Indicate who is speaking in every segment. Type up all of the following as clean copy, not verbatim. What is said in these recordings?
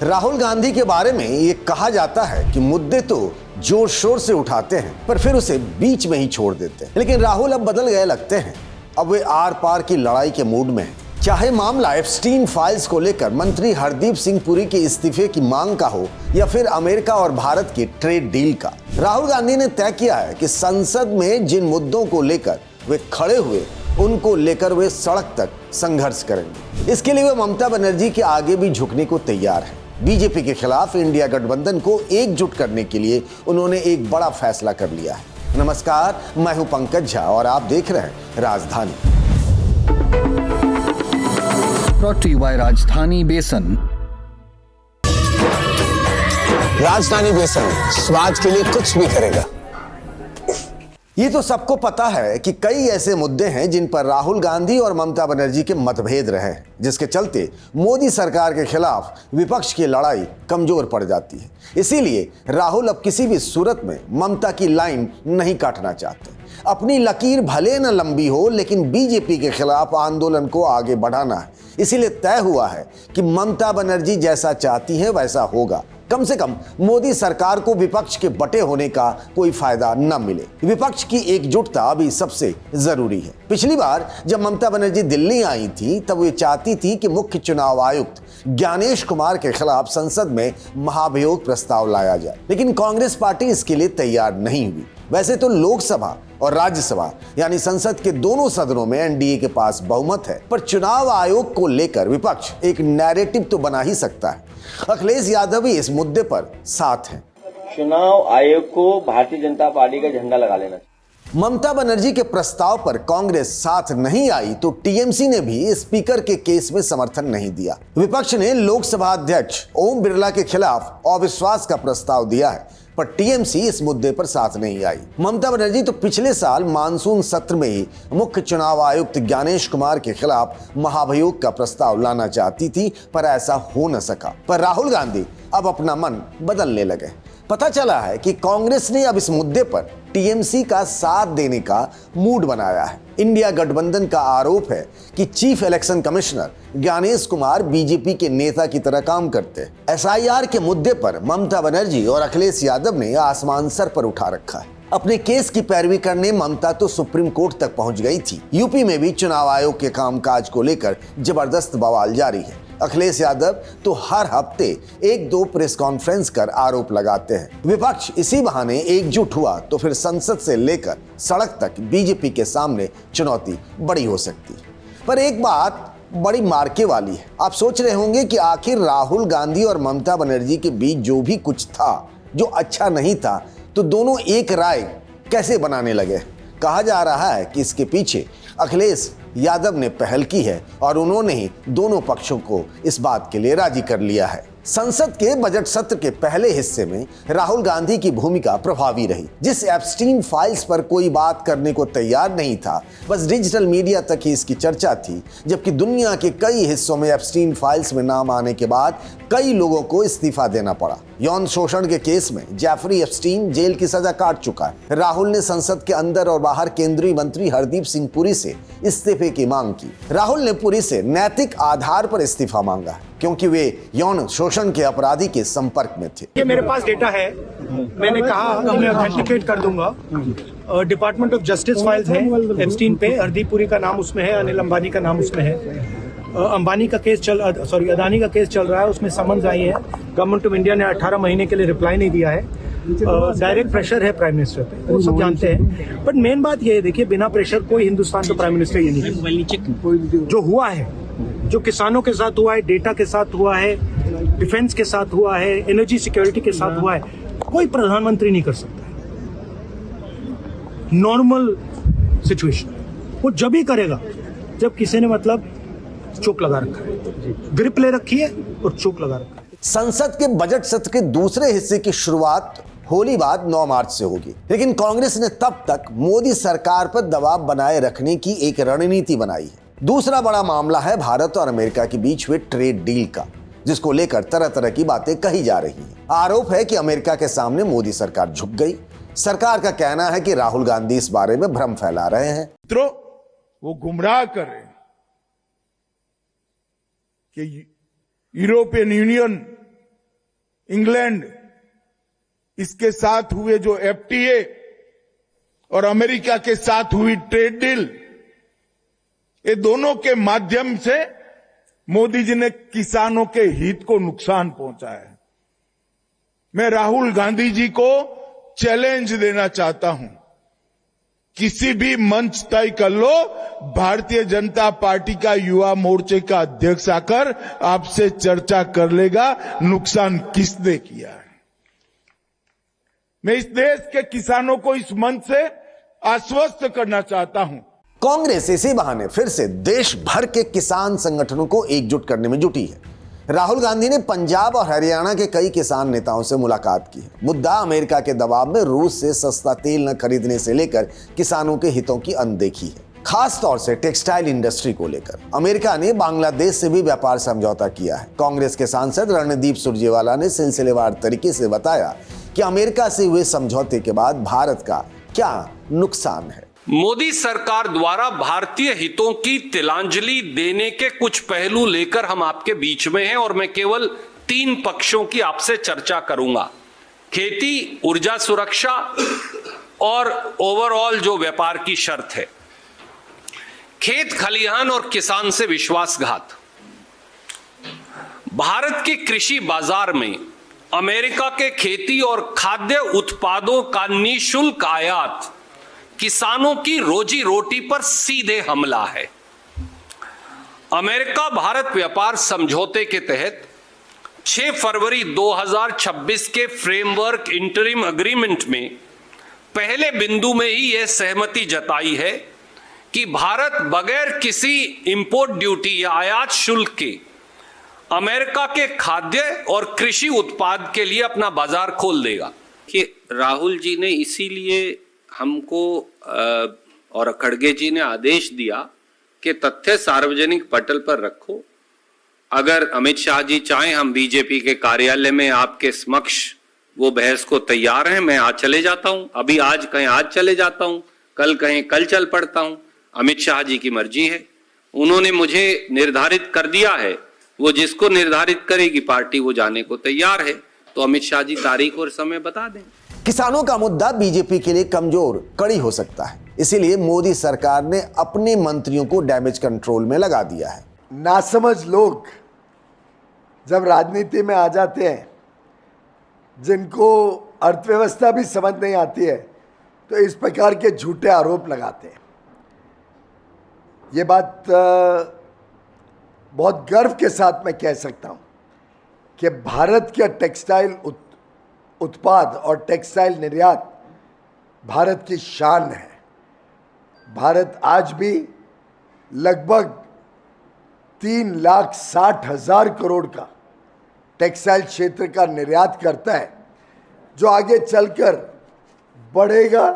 Speaker 1: राहुल गांधी के बारे में ये कहा जाता है कि मुद्दे तो जोर शोर से उठाते हैं पर फिर उसे बीच में ही छोड़ देते हैं। लेकिन राहुल अब बदल गए लगते हैं। अब वे आर पार की लड़ाई के मूड में हैं। चाहे मामला एप्स्टीन फाइल्स को लेकर मंत्री हरदीप सिंह पुरी के इस्तीफे की मांग का हो या फिर अमेरिका और भारत की ट्रेड डील का, राहुल गांधी ने तय किया है कि संसद में जिन मुद्दों को लेकर वे खड़े हुए उनको लेकर वे सड़क तक संघर्ष करेंगे। इसके लिए वे ममता बनर्जी के आगे भी झुकने को तैयार हैं। बीजेपी के खिलाफ इंडिया गठबंधन को एकजुट करने के लिए उन्होंने एक बड़ा फैसला कर लिया है। नमस्कार, मैं हूं पंकज झा और आप देख रहे हैं राजधानी।
Speaker 2: ब्रॉट टू यू बाय राजधानी बेसन।
Speaker 3: राजधानी बेसन स्वाद के लिए कुछ भी करेगा।
Speaker 1: ये तो सबको पता है कि कई ऐसे मुद्दे हैं जिन पर राहुल गांधी और ममता बनर्जी के मतभेद रहे हैं, जिसके चलते मोदी सरकार के खिलाफ विपक्ष की लड़ाई कमजोर पड़ जाती है। इसीलिए राहुल अब किसी भी सूरत में ममता की लाइन नहीं काटना चाहते। अपनी लकीर भले न लंबी हो, लेकिन बीजेपी के खिलाफ आंदोलन को आगे बढ़ाना है। इसीलिए तय हुआ है कि ममता बनर्जी जैसा चाहती है वैसा होगा। कम से कम मोदी सरकार को विपक्ष के बटे होने का कोई फायदा न मिले। विपक्ष की एकजुटता अभी सबसे जरूरी है। पिछली बार जब ममता बनर्जी दिल्ली आई थी तब वे चाहती थी कि मुख्य चुनाव आयुक्त ज्ञानेश कुमार के खिलाफ संसद में महाभियोग प्रस्ताव लाया जाए, लेकिन कांग्रेस पार्टी इसके लिए तैयार नहीं हुई। वैसे तो लोकसभा और राज्यसभा यानी संसद के दोनों सदनों में एनडीए के पास बहुमत है, पर चुनाव आयोग को लेकर विपक्ष एक नैरेटिव तो बना ही सकता है। अखिलेश यादव भी इस मुद्दे पर साथ हैं।
Speaker 4: चुनाव आयोग को भारतीय जनता पार्टी का झंडा लगा लेना चाहिए।
Speaker 1: ममता बनर्जी के प्रस्ताव पर कांग्रेस साथ नहीं आई तो टीएमसी ने भी स्पीकर के केस में समर्थन नहीं दिया। विपक्ष ने लोकसभा अध्यक्ष ओम बिरला के खिलाफ अविश्वास का प्रस्ताव दिया है, पर टीएमसी इस मुद्दे पर साथ नहीं आई। ममता बनर्जी तो पिछले साल मानसून सत्र में ही मुख्य चुनाव आयुक्त ज्ञानेश कुमार के खिलाफ महाभियोग का प्रस्ताव लाना चाहती थी, पर ऐसा हो न सका। पर राहुल गांधी अब अपना मन बदलने लगे। पता चला है कि कांग्रेस ने अब इस मुद्दे पर टीएमसी का साथ देने का मूड बनाया है। इंडिया गठबंधन का आरोप है कि chief election commissioner Gyanesh Kumar BJP के नेता की तरह काम करते हैं। एसआईआर के मुद्दे पर ममता बनर्जी और अखिलेश यादव ने आसमान सर पर उठा रखा है। अपने केस की पैरवी करने ममता तो सुप्रीम कोर्ट तक पहुंच गई थी। यूपी में भी चुनाव आयोग के कामकाज को लेकर जबरदस्त बवाल जारी है। अखिलेश यादव तो हर हफ्ते एक दो प्रेस कॉन्फ्रेंस कर आरोप लगाते हैं। विपक्ष इसी बहाने एकजुट हुआ तो फिर संसद से लेकर सड़क तक बीजेपी के सामने चुनौती बड़ी हो सकती है। पर एक बात बड़ी मार्के वाली है। आप सोच रहे होंगे कि आखिर राहुल गांधी और ममता बनर्जी के बीच जो भी कुछ था, जो अच्छा नहीं था, तो दोनों एक राय कैसे बनाने लगे। कहा जा रहा है कि इसके पीछे अखिलेश यादव ने पहल की है और उन्होंने ही दोनों पक्षों को इस बात के लिए राजी कर लिया है। संसद के बजट सत्र के पहले हिस्से में राहुल गांधी की भूमिका प्रभावी रही। जिस एप्स्टीन फाइल्स पर कोई बात करने को तैयार नहीं था, बस डिजिटल मीडिया तक ही इसकी चर्चा थी, जबकि दुनिया के कई हिस्सों में एप्स्टीन फाइल्स में नाम आने के बाद कई लोगों को इस्तीफा देना पड़ा। यौन शोषण के केस में जेफरी एप्स्टीन जेल की सजा काट चुका है। राहुल ने संसद के अंदर और बाहर केंद्रीय मंत्री हरदीप सिंह पुरी से इस्तीफे की मांग की। राहुल ने पुरी से नैतिक आधार पर इस्तीफा मांगा है, क्योंकि वे यौन शोषण के अपराधी के संपर्क में थे।
Speaker 5: ये मेरे पास डेटा है, मैंने कहा कि मैं ऑथेंटिकेट कर दूंगा। डिपार्टमेंट ऑफ जस्टिस फाइल्स है एप्स्टीन पे, हरदीप पुरी का नाम उसमें है, अनिल अंबानी का नाम उसमें है। अदानी का केस चल रहा है, उसमें समन्स आई है। गवर्नमेंट ऑफ इंडिया ने 18 महीने के लिए रिप्लाई नहीं दिया है। डायरेक्ट प्रेशर है प्राइम मिनिस्टर पे, वो सब जानते हैं। बट मेन बात ये है, देखिए, बिना प्रेशर कोई हिंदुस्तान का प्राइम मिनिस्टर ये नहीं। जो हुआ है, जो किसानों के साथ हुआ है, डेटा के साथ हुआ है, डिफेंस के साथ हुआ है, एनर्जी सिक्योरिटी के साथ हुआ है, कोई प्रधानमंत्री नहीं कर सकता है। नॉर्मल सिचुएशन वो जब ही करेगा जब किसी ने मतलब चोक लगा रखा है, ग्रिप ले रखी है और चोक लगा रखा है।
Speaker 1: संसद के बजट सत्र के दूसरे हिस्से की शुरुआत होली बाद 9 मार्च से होगी, लेकिन कांग्रेस ने तब तक मोदी सरकार पर दबाव बनाए रखने की एक रणनीति बनाई है। दूसरा बड़ा मामला है भारत और अमेरिका के बीच हुए ट्रेड डील का, जिसको लेकर तरह तरह की बातें कही जा रही हैं। आरोप है कि अमेरिका के सामने मोदी सरकार झुक गई। सरकार का कहना है कि राहुल गांधी इस बारे में भ्रम फैला रहे हैं।
Speaker 6: मित्रों, वो गुमराह कर रहे हैं कि यूरोपियन यूनियन इंग्लैंड, इसके साथ हुए जो एफटीए और अमेरिका के साथ हुई ट्रेड डील, ये दोनों के माध्यम से मोदी जी ने किसानों के हित को नुकसान पहुंचा है। मैं राहुल गांधी जी को चैलेंज देना चाहता हूं, किसी भी मंच तय कर लो, भारतीय जनता पार्टी का युवा मोर्चे का अध्यक्ष आकर आपसे चर्चा कर लेगा नुकसान किसने किया है। मैं इस देश के किसानों को इस मंच से आश्वस्त करना चाहता हूं।
Speaker 1: कांग्रेस इसी बहाने फिर से देश भर के किसान संगठनों को एकजुट करने में जुटी है। राहुल गांधी ने पंजाब और हरियाणा के कई किसान नेताओं से मुलाकात की है। मुद्दा अमेरिका के दबाव में रूस से सस्ता तेल न खरीदने से लेकर किसानों के हितों की अनदेखी है। खास तौर से टेक्सटाइल इंडस्ट्री को लेकर अमेरिका ने बांग्लादेश से भी व्यापार समझौता किया है। कांग्रेस के सांसद रणदीप सुरजेवाला ने सिलसिलेवार तरीके से बताया कि अमेरिका से हुए समझौते के बाद भारत का क्या नुकसान है।
Speaker 7: मोदी सरकार द्वारा भारतीय हितों की तिलांजलि देने के कुछ पहलू लेकर हम आपके बीच में हैं और मैं केवल 3 पक्षों की आपसे चर्चा करूंगा। खेती, ऊर्जा सुरक्षा और ओवरऑल जो व्यापार की शर्त है। खेत खलिहान और किसान से विश्वासघात। भारत के कृषि बाजार में अमेरिका के खेती और खाद्य उत्पादों का निःशुल्क आयात किसानों की रोजी रोटी पर सीधे हमला है। अमेरिका भारत व्यापार समझौते के तहत 6 फरवरी 2026 के फ्रेमवर्क इंटरिम एग्रीमेंट में पहले बिंदु में ही यह सहमति जताई है कि भारत बगैर किसी इंपोर्ट ड्यूटी या आयात शुल्क के अमेरिका के खाद्य और कृषि उत्पाद के लिए अपना बाजार खोल देगा। कि राहुल जी ने इसीलिए हमको और खड़गे जी ने आदेश दिया कि तथ्य सार्वजनिक पटल पर रखो। अगर अमित शाह जी चाहें हम बीजेपी के कार्यालय में आपके समक्ष वो बहस को तैयार हैं। मैं आज चले जाता हूं, अभी आज कहें आज चले जाता हूं, कल कहें कल चल पड़ता हूं। अमित शाह जी की मर्जी है, उन्होंने मुझे निर्धारित कर दिया है, वो जिसको निर्धारित करेगी पार्टी वो जाने को तैयार है। तो अमित शाह जी तारीख और समय बता दें।
Speaker 1: किसानों का मुद्दा बीजेपी के लिए कमजोर कड़ी हो सकता है, इसीलिए मोदी सरकार ने अपने मंत्रियों को डैमेज कंट्रोल में लगा दिया है।
Speaker 8: नासमझ लोग जब राजनीति में आ जाते हैं, जिनको अर्थव्यवस्था भी समझ नहीं आती है, तो इस प्रकार के झूठे आरोप लगाते हैं। ये बात बहुत गर्व के साथ मैं कह सकता हूं कि भारत के टेक्सटाइल उत्पाद और टेक्सटाइल निर्यात भारत की शान है। भारत आज भी लगभग 3,60,000 करोड़ का टेक्सटाइल क्षेत्र का निर्यात करता है, जो आगे चलकर बढ़ेगा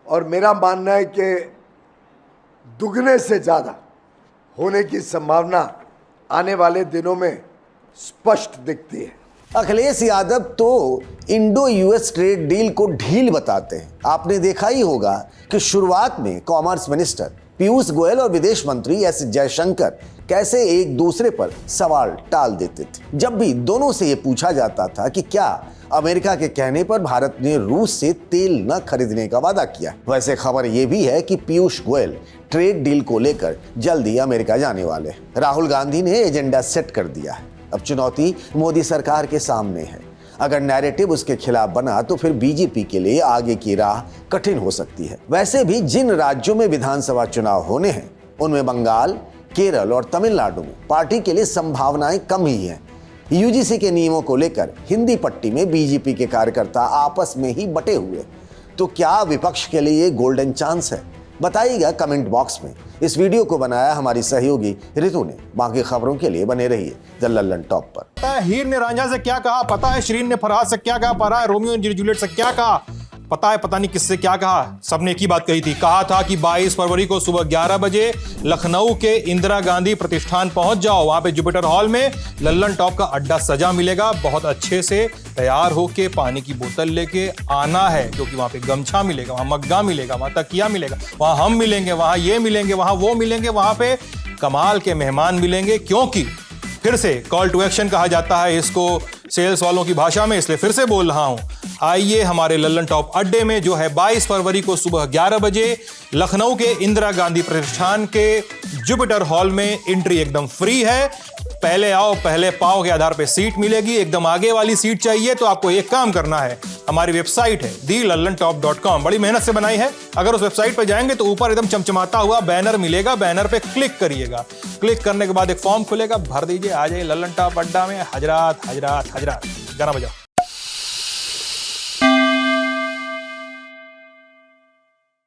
Speaker 8: और मेरा मानना है कि दुगने से ज़्यादा होने की संभावना आने वाले दिनों में स्पष्ट दिखती है।
Speaker 1: अखिलेश यादव तो इंडो यूएस ट्रेड डील को ढील बताते हैं। आपने देखा ही होगा कि शुरुआत में कॉमर्स मिनिस्टर पीयूष गोयल और विदेश मंत्री एस जयशंकर कैसे एक दूसरे पर सवाल टाल देते थे। जब भी दोनों से यह पूछा जाता था कि क्या अमेरिका के कहने पर भारत ने रूस से तेल न खरीदने का वादा किया। वैसे खबर यह भी है कि पीयूष गोयल ट्रेड डील को लेकर जल्दी अमेरिका जाने वाले। राहुल गांधी ने एजेंडा सेट कर दिया है। अब चुनौती मोदी सरकार के सामने है। अगर नैरेटिव उसके खिलाफ बना तो फिर बीजेपी के लिए आगे की राह कठिन हो सकती है। वैसे भी जिन राज्यों में विधानसभा चुनाव होने हैं, उनमें बंगाल, केरल और तमिलनाडु में पार्टी के लिए संभावनाएं कम ही हैं। यूजीसी के नियमों को लेकर हिंदी पट्टी में बीजेपी के कार्यकर्ता आपस में ही बटे हुए। तो क्या विपक्ष के लिए गोल्डन चांस है? बताइएगा कमेंट बॉक्स में। इस वीडियो को बनाया हमारी सहयोगी ऋतु ने। बाकी खबरों के लिए बने रहिए द लल्लन टॉप पर।
Speaker 9: पता है हीर ने रांझा से क्या कहा, पता है शिरीन ने फरहाद से क्या कहा, पता है रोमियो ने जूलियट से क्या कहा, पता है पता नहीं किससे क्या कहा। सबने एक ही बात कही थी। कहा था कि 22 फरवरी को सुबह 11 बजे लखनऊ के इंदिरा गांधी प्रतिष्ठान पहुंच जाओ। वहां पे जुपिटर हॉल में लल्लन टॉप का अड्डा सजा मिलेगा। बहुत अच्छे से तैयार होके पानी की बोतल लेके आना है, क्योंकि वहां पे गमछा मिलेगा, वहां मग्गा मिलेगा, वहां तकिया मिलेगा, वहां हम मिलेंगे, वहां ये मिलेंगे, वहां वो मिलेंगे, वहां पे कमाल के मेहमान मिलेंगे। क्योंकि फिर से कॉल टू एक्शन कहा जाता है इसको सेल्स वालों की भाषा में, इसलिए फिर से बोल रहा हूं। आइए हमारे लल्लन टॉप अड्डे में, जो है 22 फरवरी को सुबह 11 बजे लखनऊ के इंदिरा गांधी प्रतिष्ठान के जुपिटर हॉल में। एंट्री एकदम फ्री है। पहले आओ पहले पाओ के आधार पे सीट मिलेगी। एकदम आगे वाली सीट चाहिए तो आपको एक काम करना है, हमारी वेबसाइट है thelallanTop.com, बड़ी मेहनत से बनाई है। अगर उस वेबसाइट पर जाएंगे तो ऊपर एकदम चमचमाता हुआ बैनर मिलेगा, बैनर पे क्लिक करिएगा। क्लिक करने के बाद एक फॉर्म खुलेगा, भर दीजिए, आ जाइए लल्लन टॉप अड्डा में। हजरात हजरात हजरात, गाना बजाओ।